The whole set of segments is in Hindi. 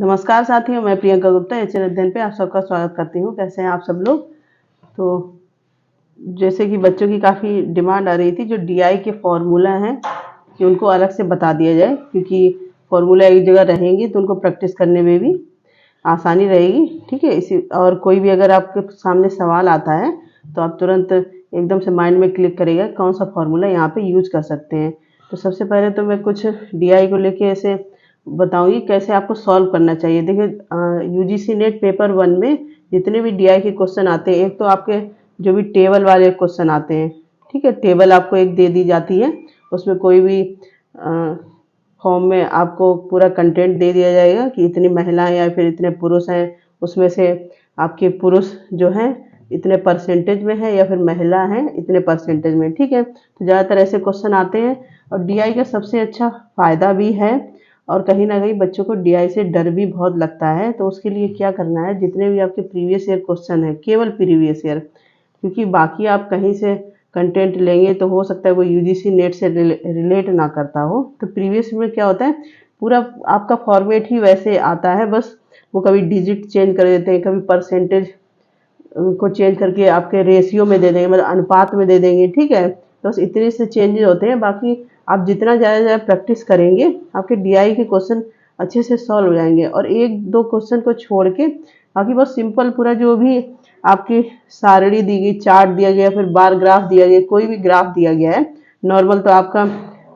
नमस्कार साथियों, मैं प्रियंका गुप्ता एचएन अध्ययन पे आप सबका स्वागत करती हूँ। कैसे हैं आप सब लोग। तो जैसे कि बच्चों की काफ़ी डिमांड आ रही थी, जो डीआई के फॉर्मूला हैं कि उनको अलग से बता दिया जाए, क्योंकि फॉर्मूला एक जगह रहेंगे तो उनको प्रैक्टिस करने में भी आसानी रहेगी। ठीक है, इसी और कोई भी अगर आपके सामने सवाल आता है तो आप तुरंत एकदम से माइंड में क्लिक करेगा कौन सा फॉर्मूला यहाँ पे यूज कर सकते हैं। तो सबसे पहले तो मैं कुछ डीआई को लेके ऐसे बताऊंगी कैसे आपको सॉल्व करना चाहिए। देखिए, यूजीसी नेट पेपर 1 में जितने भी डीआई के क्वेश्चन आते हैं, एक तो आपके जो भी टेबल वाले क्वेश्चन आते हैं, ठीक है, टेबल आपको एक दे दी जाती है, उसमें कोई भी फॉर्म में आपको पूरा कंटेंट दे दिया जाएगा कि इतनी महिलाएं या फिर इतने पुरुष हैं, उसमें से आपके पुरुष जो हैं इतने परसेंटेज में है या फिर महिला हैं इतने परसेंटेज में। ठीक है, तो ज़्यादातर ऐसे क्वेश्चन आते हैं और डीआई का सबसे अच्छा फ़ायदा भी है और कहीं ना कहीं बच्चों को डीआई से डर भी बहुत लगता है। तो उसके लिए क्या करना है, जितने भी आपके प्रीवियस ईयर क्वेश्चन है, केवल प्रीवियस ईयर, क्योंकि बाकी आप कहीं से कंटेंट लेंगे तो हो सकता है वो यूजीसी नेट से रिलेट ना करता हो। तो प्रीवियस में क्या होता है, पूरा आपका फॉर्मेट ही वैसे आता है, बस वो कभी डिजिट चेंज कर देते हैं, कभी परसेंटेज को चेंज करके आपके रेशियो में दे देंगे, मतलब अनुपात में दे देंगे। ठीक है, तो बस इतने से चेंजेस होते हैं। बाकी आप जितना ज़्यादा प्रैक्टिस करेंगे आपके डीआई के क्वेश्चन अच्छे से सॉल्व हो जाएंगे। और एक दो क्वेश्चन को छोड़ के बाकी बहुत सिंपल, पूरा जो भी आपकी सारणी दी गई, चार्ट दिया गया, फिर बार ग्राफ दिया गया, कोई भी ग्राफ दिया गया है, नॉर्मल तो आपका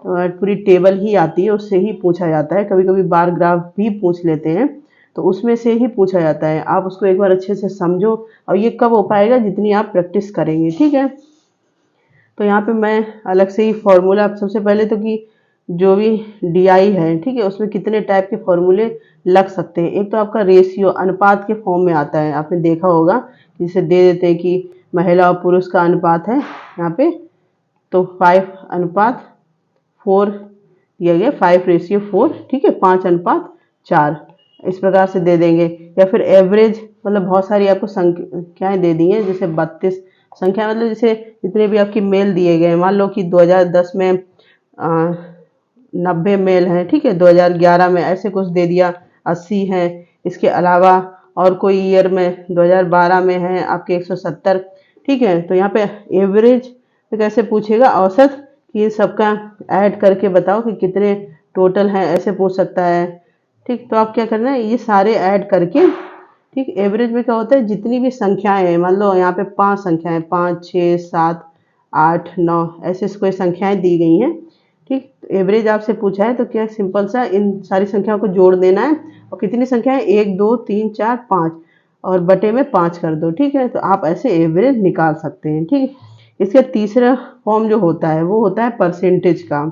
पूरी टेबल ही आती है, उससे ही पूछा जाता है। कभी कभी बार ग्राफ भी पूछ लेते हैं, तो उसमें से ही पूछा जाता है। आप उसको एक बार अच्छे से समझो, और ये कब हो पाएगा, जितनी आप प्रैक्टिस करेंगे। ठीक है, तो यहाँ पे मैं अलग से ही फॉर्मूला, सबसे पहले तो कि जो भी डीआई है, ठीक है, उसमें कितने टाइप के फॉर्मूले लग सकते हैं। एक तो आपका रेशियो, अनुपात के फॉर्म में आता है, आपने देखा होगा, जिसे दे देते हैं कि महिला और पुरुष का अनुपात है यहाँ पे, तो 5:4 दिया गया, 5:4। ठीक है, 5:4 इस प्रकार से दे देंगे। या फिर एवरेज, मतलब बहुत सारी आपको संख्याएं दे दी हैं, जैसे 32 संख्या, मतलब जैसे जितने भी आपके मेल दिए गए, मान लो कि 2010 में 90 मेल हैं, ठीक है, 2011 में ऐसे कुछ दे दिया 80 हैं। इसके अलावा और कोई ईयर में 2012 में है आपके 170। ठीक है, तो यहाँ पे एवरेज तो कैसे पूछेगा, औसत, कि इन सबका ऐड करके बताओ कि कितने टोटल हैं, ऐसे पूछ सकता है। ठीक, तो आप क्या करना है, ये सारे ऐड करके, ठीक, एवरेज में क्या होता है, जितनी भी संख्याएं हैं, मान लो यहाँ पे 5 संख्याएं, 5, 6, 7, 8, 9 ऐसे कोई संख्याएं दी गई हैं। ठीक, तो एवरेज आपसे पूछा है तो क्या सिंपल सा इन सारी संख्याओं को जोड़ देना है, और कितनी संख्याएं, 1, 2, 3, 4, 5, और बटे में 5 कर दो। ठीक है, तो आप ऐसे एवरेज निकाल सकते हैं। ठीक, इसका तीसरा फॉर्म जो होता है वो होता है परसेंटेज का।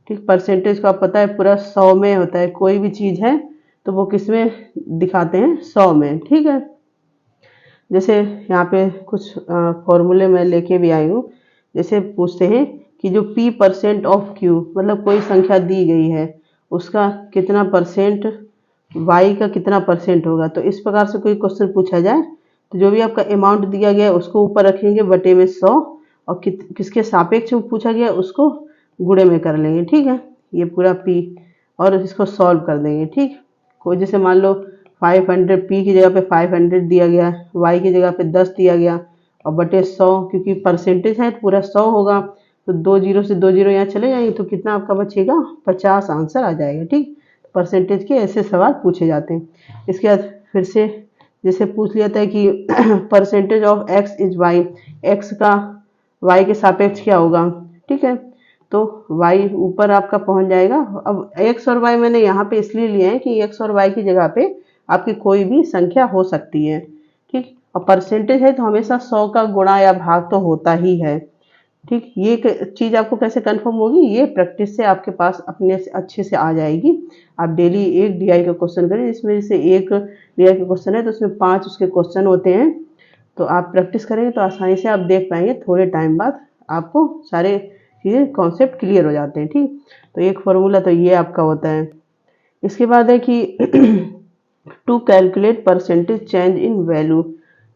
ठीक, परसेंटेज को आप पता है पूरा 100 में होता है, कोई भी चीज़ है तो वो किस में दिखाते हैं, 100 में। ठीक है, जैसे यहाँ पे कुछ फॉर्मूले मैं लेके भी आई हूँ। जैसे पूछते हैं कि जो p% ऑफ q, मतलब कोई संख्या दी गई है, उसका कितना परसेंट y का कितना परसेंट होगा। तो इस प्रकार से कोई क्वेश्चन पूछा जाए तो जो भी आपका अमाउंट दिया गया है उसको ऊपर रखेंगे बटे में 100, और किसके सापेक्ष में पूछा गया उसको गुणे में कर लेंगे। ठीक है, ये पूरा p, और इसको सॉल्व कर देंगे। ठीक, कोई जैसे मान लो 500, p की जगह पे 500 दिया गया, y की जगह पे 10 दिया गया, और बटे 100, क्योंकि परसेंटेज है तो पूरा 100 होगा, तो 2 जीरो से 2 जीरो यहाँ चले जाएंगे, तो कितना आपका बचेगा, 50 आंसर आ जाएगा। ठीक, परसेंटेज के ऐसे सवाल पूछे जाते हैं। इसके बाद फिर से जैसे पूछ लिया था कि percentage of x is y, x का y के सापेक्ष क्या होगा। ठीक है, तो y ऊपर आपका पहुंच जाएगा। अब x और y मैंने यहाँ पे इसलिए लिए हैं कि x और y की जगह पे आपकी कोई भी संख्या हो सकती है। ठीक, और परसेंटेज है तो हमेशा 100 का गुणा या भाग तो होता ही है। ठीक, ये चीज़ आपको कैसे कंफर्म होगी, ये प्रैक्टिस से आपके पास अपने से अच्छे से आ जाएगी। आप डेली एक डीआई का क्वेश्चन करें, जिसमें से एक डीआई का क्वेश्चन है तो उसमें 5 उसके क्वेश्चन होते हैं, तो आप प्रैक्टिस करेंगे तो आसानी से आप देख पाएंगे। थोड़े टाइम बाद आपको सारे चीज़ें कॉन्सेप्ट क्लियर हो जाते हैं। ठीक, तो एक फॉर्मूला तो ये आपका होता है। इसके बाद है कि to calculate percentage change in value,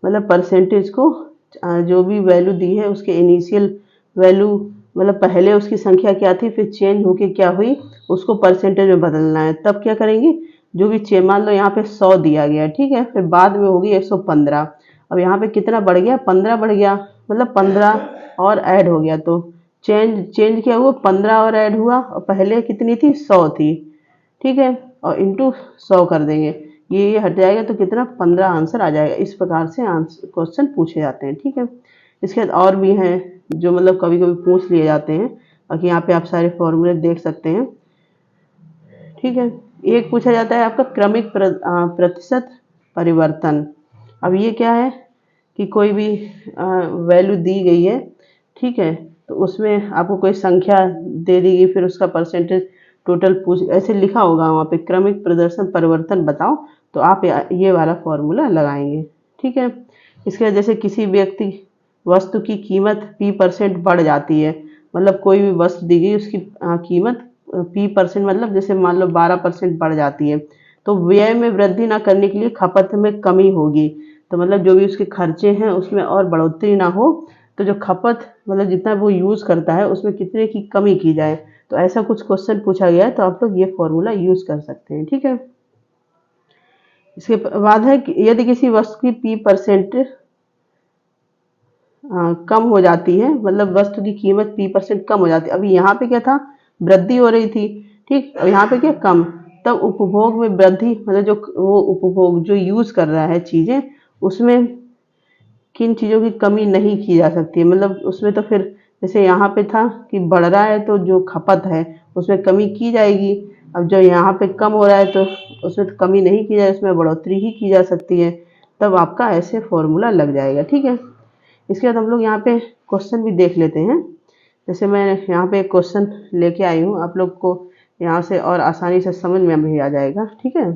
मतलब परसेंटेज को जो भी वैल्यू दी है उसके इनिशियल वैल्यू, मतलब पहले उसकी संख्या क्या थी, फिर चेंज होके क्या हुई, उसको परसेंटेज में बदलना है। तब क्या करेंगे, जो भी चेंज, मान लो यहाँ पे 100 दिया गया, ठीक है, फिर बाद में होगी 115। अब यहाँ पे कितना बढ़ गया, 15 बढ़ गया, मतलब 15 और ऐड हो गया, तो चेंज चेंज क्या हुआ, 15 और ऐड हुआ, और पहले कितनी थी, 100 थी, ठीक है, और इंटू 100 कर देंगे, ये हट जाएगा, तो कितना, 15 आंसर आ जाएगा। इस प्रकार से आंसर क्वेश्चन पूछे जाते हैं, ठीक है। इसके बाद और भी हैं जो मतलब कभी कभी पूछ लिए जाते हैं, बाकी यहाँ पे आप सारे फॉर्मूले देख सकते हैं, ठीक है। एक पूछा जाता है आपका क्रमिक प्रतिशत परिवर्तन। अब ये क्या है कि कोई भी वैल्यू दी गई है, ठीक है, तो उसमें आपको कोई संख्या दे दी गई, फिर उसका परसेंटेज टोटल पूछ, ऐसे लिखा होगा वहाँ पे क्रमिक प्रदर्शन परिवर्तन बताओ, तो आप ये वाला फॉर्मूला लगाएंगे, ठीक है। इसके बाद जैसे किसी व्यक्ति वस्तु की कीमत p% बढ़ जाती है, मतलब कोई भी वस्तु दी गई उसकी कीमत p% मतलब जैसे मान लो 12% बढ़ जाती है, तो व्यय में वृद्धि ना करने के लिए खपत में कमी होगी, तो मतलब जो भी उसके खर्चे हैं उसमें और बढ़ोतरी ना हो, तो जो खपत मतलब जितना वो यूज़ करता है उसमें कितने की कमी की जाए, तो ऐसा कुछ क्वेश्चन पूछा गया है, तो आप लोग ये फॉर्मूला यूज़ कर सकते हैं, ठीक है। इसके बाद है कि यदि किसी वस्तु की p% कम हो जाती है, मतलब वस्तु की कीमत p% कम हो जाती है, अभी यहाँ पे क्या था, वृद्धि हो रही थी, ठीक, और यहाँ पे क्या, कम, तब उपभोग में वृद्धि, मतलब जो वो उपभोग जो यूज़ कर रहा है चीज़ें, उसमें किन चीज़ों की कमी नहीं की जा सकती है, मतलब उसमें तो फिर जैसे यहाँ पे था कि बढ़ रहा है तो जो खपत है उसमें कमी की जाएगी, अब जो यहाँ पे कम हो रहा है तो उसमें तो कमी नहीं की जाए, उसमें बढ़ोतरी ही की जा सकती है, तब आपका ऐसे फॉर्मूला लग जाएगा, ठीक है। इसके बाद हम लोग यहाँ पे क्वेश्चन भी देख लेते हैं, जैसे मैं यहाँ पे एक क्वेश्चन लेके आई हूँ, आप लोग को यहाँ से और आसानी से समझ में भी आ जाएगा, ठीक है।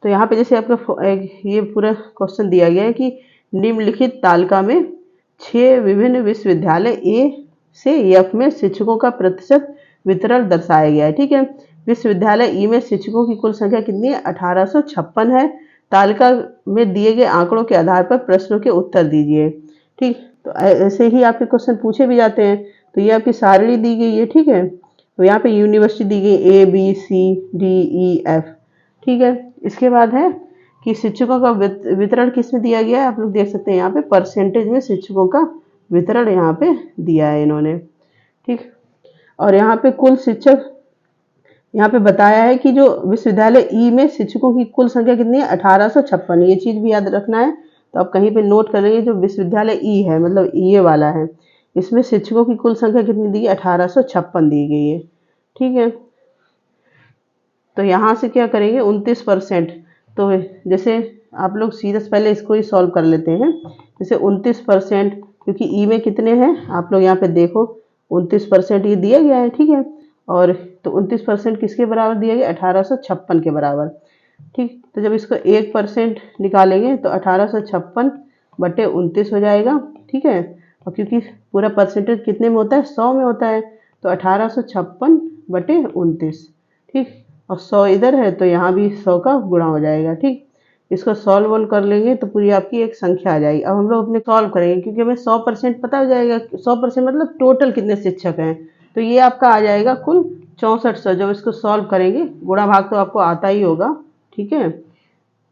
तो यहाँ पे जैसे आपका ये पूरा क्वेश्चन दिया गया है कि निम्नलिखित तालिका में 6 विभिन्न विश्वविद्यालय ए से एफ में शिक्षकों का प्रतिशत वितरण दर्शाया गया है, ठीक है। विश्वविद्यालय ई में शिक्षकों की कुल संख्या कितनी है, 1856 है। तालिका में दिए गए आंकड़ों के आधार पर प्रश्नों के उत्तर दीजिए, ठीक। तो ऐसे ही आपके क्वेश्चन पूछे भी जाते हैं, तो ये आपकी सारणी दी गई है, ठीक है। तो यहाँ पे यूनिवर्सिटी दी गई ABCDEF, ठीक है। इसके बाद है कि शिक्षकों का वितरण किस में दिया गया है, आप लोग देख सकते हैं यहाँ पे परसेंटेज में शिक्षकों का वितरण यहाँ पे दिया है इन्होंने, ठीक। और यहाँ पे कुल शिक्षक यहाँ पे बताया है कि जो विश्वविद्यालय ई में शिक्षकों की कुल संख्या कितनी है, 1856, ये चीज़ भी याद रखना है, तो आप कहीं पे नोट कर लेंगे, जो विश्वविद्यालय ई है मतलब ये वाला है, इसमें शिक्षकों की कुल संख्या कितनी दी है, 1856 दी गई है, ठीक है। तो यहाँ से क्या करेंगे, 29%, तो जैसे आप लोग सीधा पहले इसको ही सॉल्व कर लेते हैं, जैसे 29%, क्योंकि ई में कितने हैं आप लोग यहाँ पे देखो, 29% ये दिया गया है, ठीक है, और तो 29% किसके बराबर दिया गया, 1856 के बराबर, ठीक। तो जब इसको 1% निकालेंगे तो 1856/29 हो जाएगा, ठीक है, और क्योंकि पूरा परसेंटेज कितने में होता है, 100 में होता है, तो 1856/29, ठीक, और 100 इधर है तो यहाँ भी 100 का गुणा हो जाएगा, ठीक। इसको सॉल्व कर लेंगे तो पूरी आपकी एक संख्या आ जाएगी। अब हम लोग अपने सॉल्व करेंगे, क्योंकि हमें 100% पता हो जाएगा, 100% मतलब टोटल कितने शिक्षक हैं, तो ये आपका आ जाएगा कुल 6400। जब इसको सॉल्व करेंगे, गुणा भाग तो आपको आता ही होगा, ठीक है,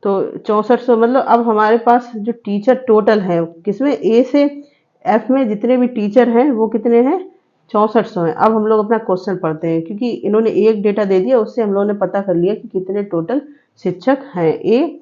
तो 6400 मतलब अब हमारे पास जो टीचर टोटल है किसमें, ए से एफ में जितने भी टीचर हैं वो कितने हैं, 6400 हैं। अब हम लोग अपना क्वेश्चन पढ़ते हैं, क्योंकि इन्होंने एक डेटा दे दिया, उससे हम लोगों ने पता कर लिया कि कितने टोटल शिक्षक हैं,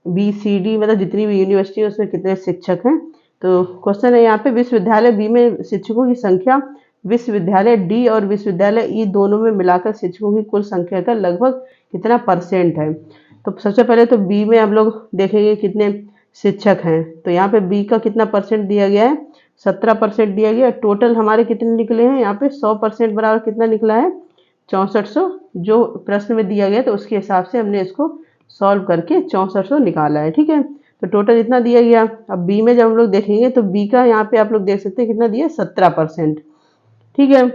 ABCD मतलब जितनी भी यूनिवर्सिटी है उसमें कितने शिक्षक हैं। तो क्वेश्चन है यहाँ पे, विश्वविद्यालय बी में शिक्षकों की संख्या विश्वविद्यालय डी और विश्वविद्यालय ई दोनों में मिलाकर शिक्षकों की कुल संख्या का लगभग कितना परसेंट है। तो सबसे पहले तो बी में हम लोग देखेंगे कितने शिक्षक हैं, तो यहाँ पे बी का कितना परसेंट दिया गया है, 17% दिया गया। टोटल हमारे कितने निकले हैं यहाँ पे, 100% बराबर कितना निकला है, 6400, जो प्रश्न में दिया गया तो उसके हिसाब से हमने इसको सॉल्व करके 6400 निकाला है, ठीक है। तो टोटल इतना दिया गया। अब बी में जब हम लोग देखेंगे तो बी का यहाँ पे आप लोग देख सकते हैं कितना दिया, 17%, ठीक है।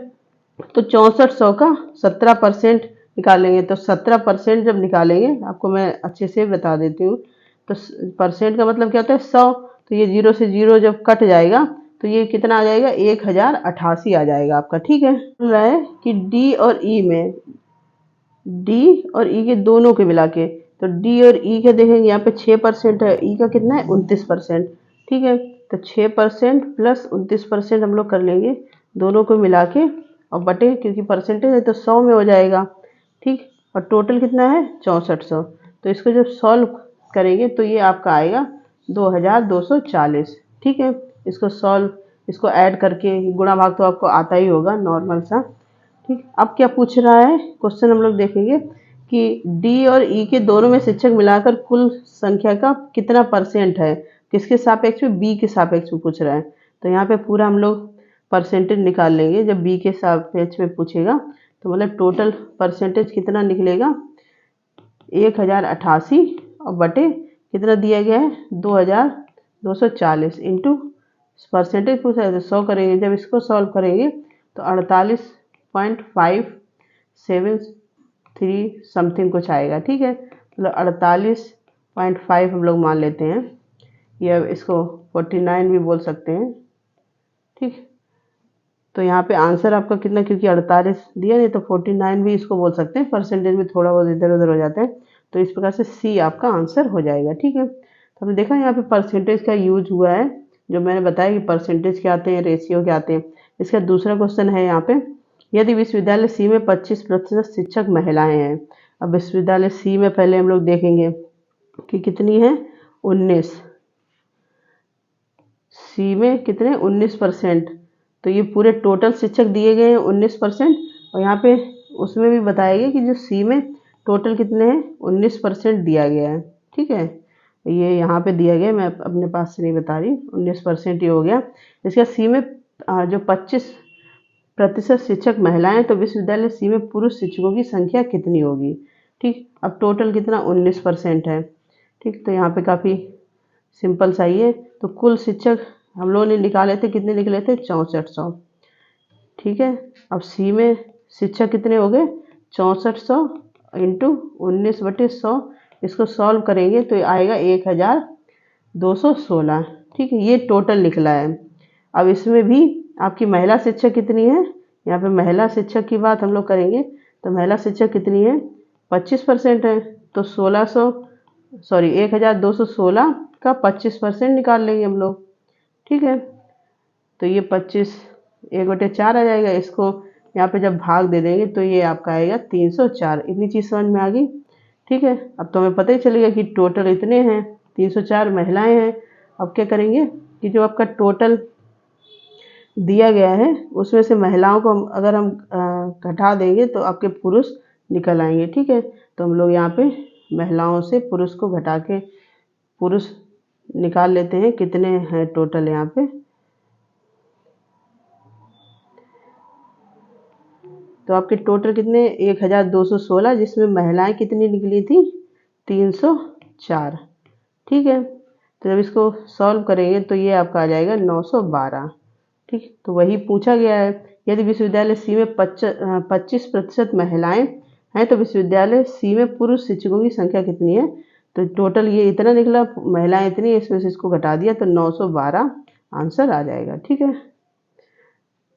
तो 6400 का 17% निकालेंगे, तो 17% जब निकालेंगे, आपको मैं अच्छे से बता देती हूँ, तो परसेंट का मतलब क्या होता है, 100, तो ये 0 से 0 जब कट जाएगा तो ये कितना आ जाएगा, 1088 आ जाएगा आपका, ठीक है। बोल रहा है कि डी और ई में डी और ई के दोनों के मिला के, तो डी और ई के देखेंगे यहाँ पे 6% है, ई का कितना है 29%। ठीक है, तो 6% प्लस 29% हम लोग कर लेंगे दोनों को मिला के और बटे, क्योंकि परसेंटेज है तो 100 में हो जाएगा। ठीक, और टोटल कितना है 6400। तो इसको जब सॉल्व करेंगे तो ये आपका आएगा 2240। ठीक है, इसको सॉल्व, इसको ऐड करके गुणा भाग तो आपको आता ही होगा नॉर्मल सा। ठीक, अब क्या पूछ रहा है क्वेश्चन, हम लोग देखेंगे कि डी और ई के दोनों में शिक्षक मिलाकर कुल संख्या का कितना परसेंट है, किसके सापेक्ष में, बी के सापेक्ष में पूछ रहा है। तो यहाँ पे पूरा हम लोग परसेंटेज निकाल लेंगे जब बी के सापेक्ष में पूछेगा। तो मतलब टोटल परसेंटेज कितना निकलेगा 1088 और बटे कितना दिया गया है 2240 इंटू परसेंटेज पूछा है तो 100 करेंगे। जब इसको सॉल्व करेंगे तो 48.573 समथिंग कुछ आएगा। ठीक है, मतलब 48.5 हम लोग मान लेते हैं, या इसको 49 भी बोल सकते हैं। ठीक, तो यहाँ पे आंसर आपका कितना, क्योंकि 48 दिया नहीं तो 49 भी इसको बोल सकते हैं, परसेंटेज में थोड़ा बहुत इधर उधर हो जाता है। तो इस प्रकार से सी आपका आंसर हो जाएगा। ठीक है, तो हमने देखा यहाँ पे परसेंटेज का यूज हुआ है, जो मैंने बताया कि परसेंटेज क्या आते हैं, रेशियो क्या आते हैं। इसका दूसरा क्वेश्चन है यहाँ पे, यदि विश्वविद्यालय सी में 25% शिक्षक महिलाएं हैं। अब विश्वविद्यालय सी में पहले हम लोग देखेंगे कि कितनी है 19, सी में कितने 19%। तो ये पूरे टोटल शिक्षक दिए गए हैं 19%, और यहाँ पे उसमें भी बताया गया कि जो सी में टोटल कितने हैं 19% दिया गया है। ठीक है, ये यहाँ पे दिया गया, मैं अपने पास से नहीं बता रही, 19% ही हो गया। इसका सी में जो 25% शिक्षक महिलाएं, तो विश्वविद्यालय सी में पुरुष शिक्षकों की संख्या कितनी होगी। ठीक, अब टोटल कितना 19% है। ठीक, तो यहाँ पे काफ़ी सिंपल सा ही है। तो कुल शिक्षक हम लोगों ने निकाले थे, कितने निकले थे 6400। ठीक है, अब सी में शिक्षक कितने हो गए 6400 इंटू 19/100, इसको सॉल्व करेंगे तो आएगा 1216। ठीक है, ये टोटल निकला है। अब इसमें भी आपकी महिला शिक्षक कितनी है, यहाँ पे महिला शिक्षक की बात हम लोग करेंगे। तो महिला शिक्षक कितनी है 25% है, तो 1216 का 25% निकाल लेंगे हम लोग। ठीक है, तो ये 25 1/4 आ जाएगा। इसको यहाँ पे जब भाग दे देंगे तो ये आपका आएगा 304। इतनी चीज़ समझ में आ गई। ठीक है, अब तो हमें पता ही चलेगा कि टोटल इतने हैं, 304 महिलाएं हैं। अब क्या करेंगे कि जो आपका टोटल दिया गया है उसमें से महिलाओं को अगर हम घटा देंगे तो आपके पुरुष निकल आएंगे। ठीक है, तो हम लोग यहाँ पे महिलाओं से पुरुष को घटा के पुरुष निकाल लेते हैं, कितने हैं टोटल यहाँ पे। तो आपके टोटल कितने 1216, जिसमें महिलाएं कितनी निकली थी 304। ठीक है, तो जब इसको सॉल्व करेंगे तो ये आपका आ जाएगा 912। ठीक, तो वही पूछा गया है, यदि विश्वविद्यालय सी में 25% महिलाएं हैं तो विश्वविद्यालय सी में पुरुष शिक्षकों की संख्या कितनी है। तो टोटल ये इतना निकला, महिलाएं इतनी, इसमें से इसको घटा दिया तो 912 आंसर आ जाएगा। ठीक है,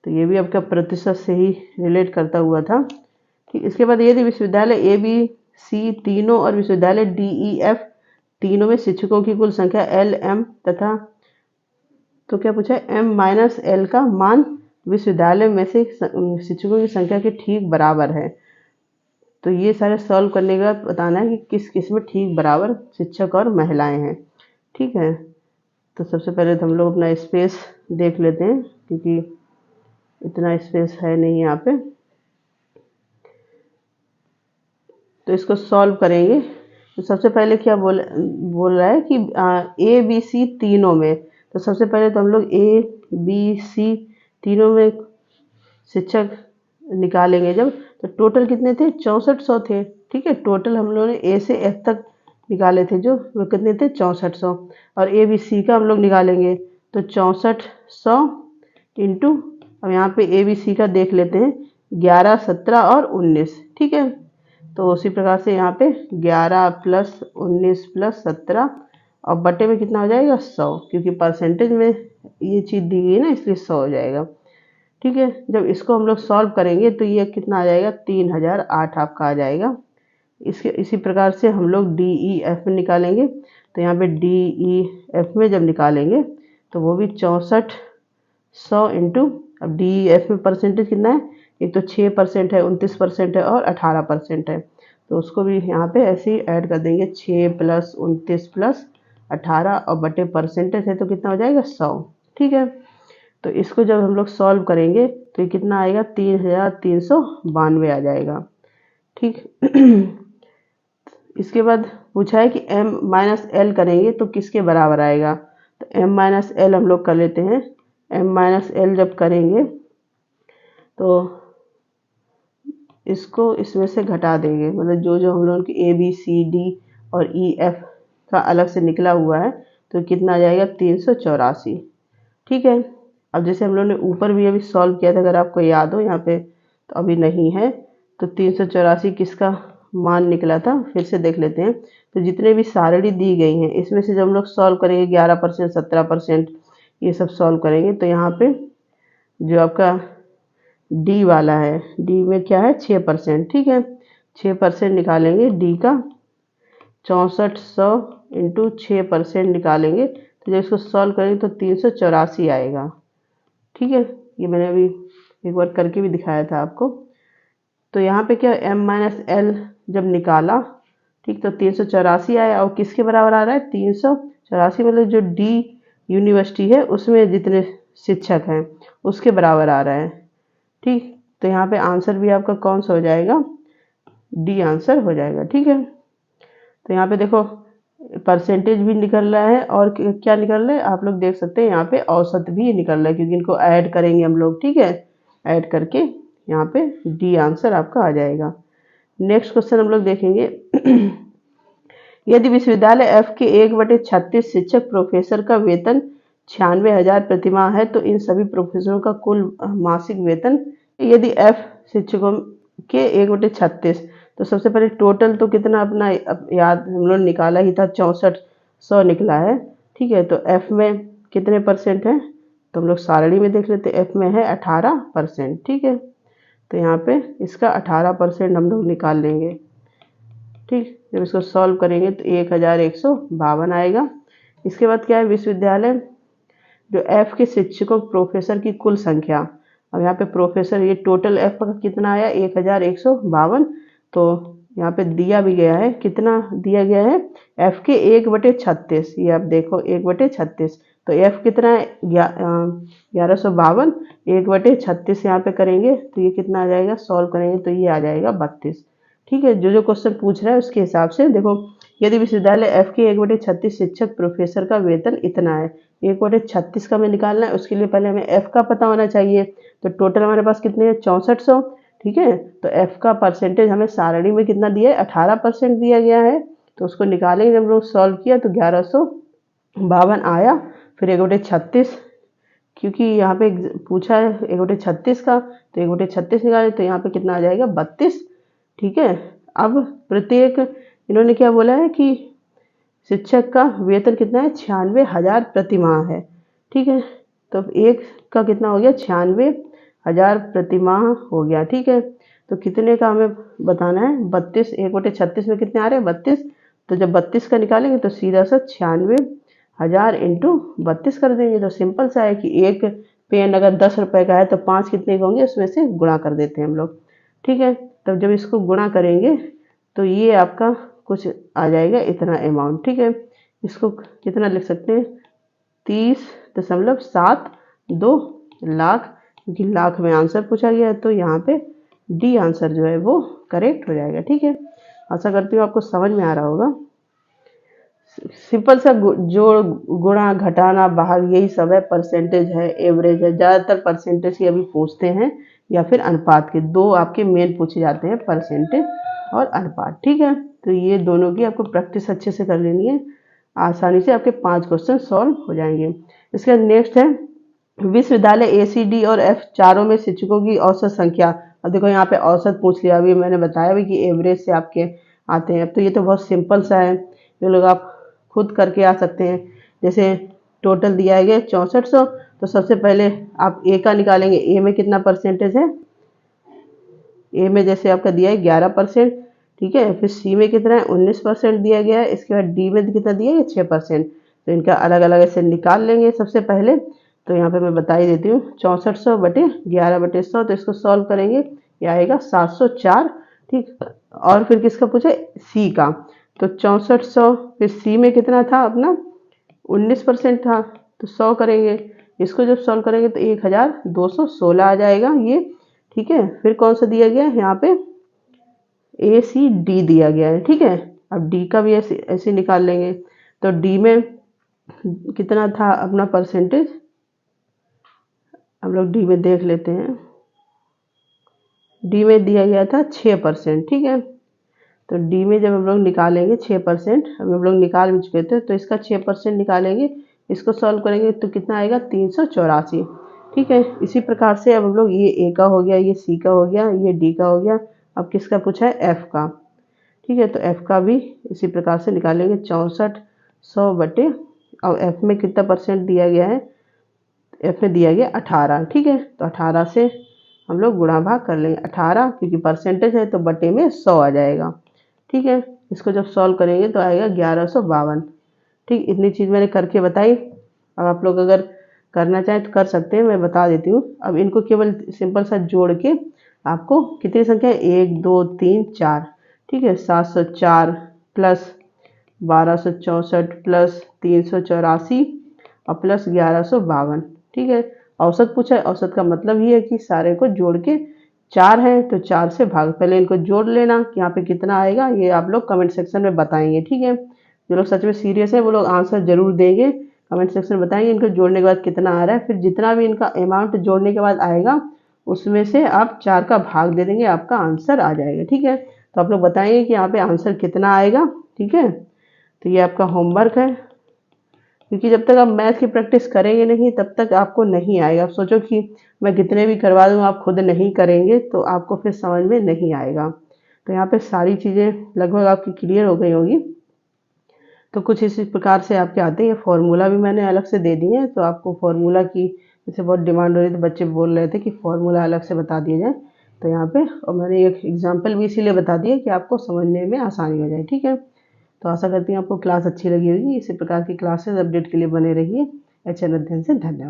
तो ये भी आपका प्रतिशत से ही रिलेट करता हुआ था। ठीक, इसके बाद यदि विश्वविद्यालय ए बी सी तीनों और विश्वविद्यालय डी ई एफ तीनों में शिक्षकों की कुल संख्या एल एम तथा, तो क्या पूछा है m-l का मान विश्वविद्यालय में से शिक्षकों की संख्या के ठीक बराबर है। तो ये सारे सॉल्व करने के बाद बताना है कि किस किस में ठीक बराबर शिक्षक और महिलाएं हैं। ठीक है, तो सबसे पहले तो हम लोग अपना स्पेस देख लेते हैं, क्योंकि इतना स्पेस है नहीं यहाँ पे। तो इसको सॉल्व करेंगे तो सबसे पहले क्या बोल रहा है कि ए बी सी तीनों में, तो सबसे पहले तो हम लोग ए बी सी तीनों में शिक्षक निकालेंगे जब, तो टोटल कितने थे 6400 थे। ठीक है, टोटल हम लोगों ने ए से एफ तक निकाले थे, जो वो कितने थे 6400, और ए बी सी का हम लोग निकालेंगे तो 6400 इंटू, अब यहाँ पे ए बी सी का देख लेते हैं 11, 17 और 19। ठीक है, तो उसी प्रकार से यहाँ पे 11 प्लस 19 प्लस 17 और बटे में कितना हो जाएगा 100, क्योंकि परसेंटेज में ये चीज़ दी गई है ना, इसलिए 100 हो जाएगा। ठीक है। जब इसको हम लोग सॉल्व करेंगे तो ये कितना आ जाएगा, 3008 आपका आ जाएगा। इसके इसी प्रकार से हम लोग डी ई एफ में निकालेंगे। तो यहाँ पे डी ई एफ में जब निकालेंगे तो वो भी 6400 इंटू, अब डी ई एफ में परसेंटेज कितना है, एक तो 6% है, 29% है और 18% है। तो उसको भी यहाँ पे ऐसे ही ऐड कर देंगे, 6 + 29 + 18 और बटे परसेंटेज है तो कितना हो जाएगा, 100। ठीक है। तो इसको जब हम लोग सॉल्व करेंगे तो ये कितना आएगा, 3392 आ जाएगा। ठीक। इसके बाद पूछा है कि m-l करेंगे तो किसके बराबर आएगा। तो m-l हम लोग कर लेते हैं। m-l जब करेंगे तो इसको इसमें से घटा देंगे, मतलब जो जो हम लोगों की ए बी सी डी और ई एफ का अलग से निकला हुआ है तो कितना आ जाएगा, 384। ठीक है। अब जैसे हम लोगों ने ऊपर भी अभी सॉल्व किया था, अगर आपको याद हो यहाँ पे, तो अभी नहीं है, तो 384 किसका मान निकला था, फिर से देख लेते हैं। तो जितने भी सारणी दी गई हैं इसमें से जब हम लोग सॉल्व करेंगे 11%, 17%, ये सब सॉल्व करेंगे तो यहाँ पे जो आपका डी वाला है, डी में क्या है, 6%। ठीक है। 6% निकालेंगे डी का, 6400 इंटू 6% निकालेंगे तो जब इसको सॉल्व करेंगे तो 384 आएगा। ठीक है। ये मैंने अभी एक बार करके भी दिखाया था आपको। तो यहाँ पे क्या, m-l जब निकाला, ठीक, तो 384 आया और किसके बराबर आ रहा है, 384, मतलब जो डी यूनिवर्सिटी है उसमें जितने शिक्षक हैं उसके बराबर आ रहा है। ठीक। तो यहाँ पे आंसर भी आपका कौन सा हो जाएगा, डी आंसर हो जाएगा। ठीक है। तो यहाँ पे देखो परसेंटेज भी निकल रहा है और क्या निकल रहा है, आप लोग देख सकते हैं यहाँ पे औसत भी निकल रहा है, क्योंकि इनको ऐड करेंगे हम लोग। ठीक है। ऐड करके यहाँ पे डी आंसर आपका आ जाएगा। नेक्स्ट क्वेश्चन हम लोग देखेंगे। यदि विश्वविद्यालय एफ के 1/36 शिक्षक प्रोफेसर का वेतन 96,000 प्रतिमाह है तो इन सभी प्रोफेसरों का कुल मासिक वेतन, यदि एफ शिक्षकों के 1/36, तो सबसे पहले टोटल तो कितना अपना याद हम लोग निकाला ही था, 6400 निकला है। ठीक है। तो एफ में कितने परसेंट है, तो हम लोग सारणी में देख लेते हैं। एफ में है 18%। ठीक है। तो यहाँ पे इसका 18% हम लोग निकाल लेंगे। ठीक। जब इसको सॉल्व करेंगे तो 1152 आएगा। इसके बाद क्या है, विश्वविद्यालय जो एफ के शिक्षकों प्रोफेसर की कुल संख्या, अब यहाँ पे प्रोफेसर, ये टोटल एफ का कितना आया, 1152। तो यहाँ पे दिया भी गया है, कितना दिया गया है, एफ के 1/36, ये आप देखो 1/36, तो एफ कितना है, 1152, 1/36 यहाँ पे करेंगे तो ये कितना आ जाएगा, सॉल्व करेंगे तो ये आ जाएगा 32। ठीक है। जो जो क्वेश्चन पूछ रहा है उसके हिसाब से देखो, यदि विश्वविद्यालय एफ के 1/36 शिक्षक प्रोफेसर का वेतन इतना है, 1/36 का हमें निकालना है, उसके लिए पहले हमें एफ का पता होना चाहिए। तो टोटल हमारे पास कितने हैं, 6400। ठीक है। तो एफ का परसेंटेज हमें सारणी में कितना दिया है, 18% दिया गया है। तो उसको निकालेंगे, जब लोग सॉल्व किया तो 1152 आया। फिर 1/36, क्योंकि यहाँ पे पूछा है 1/36 का, तो 1/36 निकाले तो यहाँ पे कितना आ जाएगा, 32। ठीक है। अब प्रत्येक, इन्होंने क्या बोला है कि शिक्षक का वेतन कितना है, 96,000 प्रति माह है। ठीक है। तो एक का कितना हो गया, 96,000 प्रति माह हो गया। ठीक है। तो कितने का हमें बताना है, 32, 1/36 में कितने आ रहे हैं, 32। तो जब 32 का निकालेंगे तो सीधा सा 96,000 इंटू 32 कर देंगे। तो सिंपल सा है कि एक पेन अगर 10 रुपए का है तो 5 कितने के होंगे, उसमें से गुणा कर देते हैं हम लोग। ठीक है। तब जब इसको गुणा करेंगे तो ये आपका कुछ आ जाएगा इतना अमाउंट। ठीक है। इसको कितना लिख सकते हैं, 30.72 लाख, क्योंकि लाख में आंसर पूछा गया है तो यहाँ पे डी आंसर जो है वो करेक्ट हो जाएगा। ठीक है। आशा करती हूँ आपको समझ में आ रहा होगा। सिंपल सा जोड़, गुणा, घटाना, भाग, यही सब है। परसेंटेज है, एवरेज है, ज़्यादातर परसेंटेज ही अभी पूछते हैं, या फिर अनुपात के दो आपके मेन पूछे जाते हैं, परसेंटेज और अनुपात। ठीक है। तो ये दोनों की आपको प्रैक्टिस अच्छे से कर लेनी है, आसानी से आपके 5 क्वेश्चन सॉल्व हो जाएंगे। इसके नेक्स्ट है, विश्वविद्यालय ए सी डी और एफ चारों में शिक्षकों की औसत संख्या। अब देखो यहाँ पे औसत पूछ लिया, अभी मैंने बताया भी कि एवरेज से आपके आते हैं। अब तो ये तो बहुत सिंपल सा है, ये लोग आप खुद करके आ सकते हैं। जैसे टोटल दिया है गया 6400। तो सबसे पहले आप ए का निकालेंगे, ए में कितना परसेंटेज है, ए में जैसे आपका दिया है 11%, ठीक है। फिर सी में कितना है 19% दिया गया है। इसके बाद डी में कितना दिया है 6%। तो इनका अलग अलग ऐसे निकाल लेंगे सबसे पहले। तो यहाँ पे मैं बता ही देती हूँ, 6400 बटे 11/100, तो इसको सॉल्व करेंगे, ये आएगा 704, ठीक। और फिर किसका पूछा, सी का। तो 6400, फिर सी में कितना था अपना 19% था, तो 100 करेंगे, इसको जब सॉल्व करेंगे तो 1216 आ जाएगा ये, ठीक है। फिर कौन सा दिया गया है यहाँ पे, ए सी डी दिया गया है, ठीक है। अब डी का भी ऐसे ऐसे निकाल लेंगे। तो डी में कितना था अपना परसेंटेज, हम लोग डी में देख लेते हैं। डी में दिया गया था 6%, ठीक है। तो डी में जब हम लोग निकालेंगे 6%, हम लोग निकाल भी चुके थे, तो इसका 6% निकालेंगे, इसको सॉल्व करेंगे तो कितना आएगा 384, ठीक है। इसी प्रकार से अब हम लोग, ये ए का हो गया, ये सी का हो गया, ये डी का हो गया। अब किसका पूछा है, एफ का, ठीक है। तो एफ का भी इसी प्रकार से निकालेंगे, 6400 बटे, और एफ में कितना परसेंट दिया गया है, एफ में दिया गया 18, ठीक है। तो 18 से हम लोग गुणा भाग कर लेंगे, 18 क्योंकि परसेंटेज है तो बटे में 100 आ जाएगा, ठीक है। इसको जब सॉल्व करेंगे तो आएगा 1152, ठीक। इतनी चीज़ मैंने करके बताई। अब आप लोग अगर करना चाहें तो कर सकते हैं, मैं बता देती हूँ। अब इनको केवल सिंपल सा जोड़ के आपको कितनी संख्या है, 1 2 3 4, ठीक है। 704 प्लस 1264 प्लस 384 और प्लस 1152, ठीक है। औसत पूछा है, औसत का मतलब ये है कि सारे को जोड़ के 4 है तो 4 से भाग, पहले इनको जोड़ लेना कि यहाँ पे कितना आएगा, ये आप लोग कमेंट सेक्शन में बताएंगे, ठीक है। जो लोग सच में सीरियस है वो लोग आंसर जरूर देंगे, कमेंट सेक्शन में बताएंगे इनको जोड़ने के बाद कितना आ रहा है। फिर जितना भी इनका अमाउंट जोड़ने के बाद आएगा उसमें से आप 4 का भाग दे देंगे, आपका आंसर आ जाएगा, ठीक है। तो आप लोग बताएंगे कि यहाँ पे आंसर कितना आएगा, ठीक है। तो ये आपका होमवर्क है, क्योंकि जब तक आप मैथ की प्रैक्टिस करेंगे नहीं तब तक आपको नहीं आएगा। आप सोचो कि मैं कितने भी करवा दूँ, आप खुद नहीं करेंगे तो आपको फिर समझ में नहीं आएगा। तो यहाँ पे सारी चीज़ें लगभग आपकी क्लियर हो गई होंगी। तो कुछ इसी प्रकार से आपके आते हैं, फॉर्मूला भी मैंने अलग से दे दिए हैं। तो आपको फॉर्मूला की जैसे बहुत डिमांड हो रही थी, बच्चे बोल रहे थे कि फॉर्मूला अलग से बता दिया जाए, तो यहाँ पे और मैंने एक एग्जाम्पल भी इसीलिए बता दिया कि आपको समझने में आसानी हो जाए, ठीक है। तो आशा करती हूँ आपको क्लास अच्छी लगी होगी। इसी प्रकार की क्लासेस अपडेट के लिए बने रहिए। एचएन अध्ययन से धन्यवाद।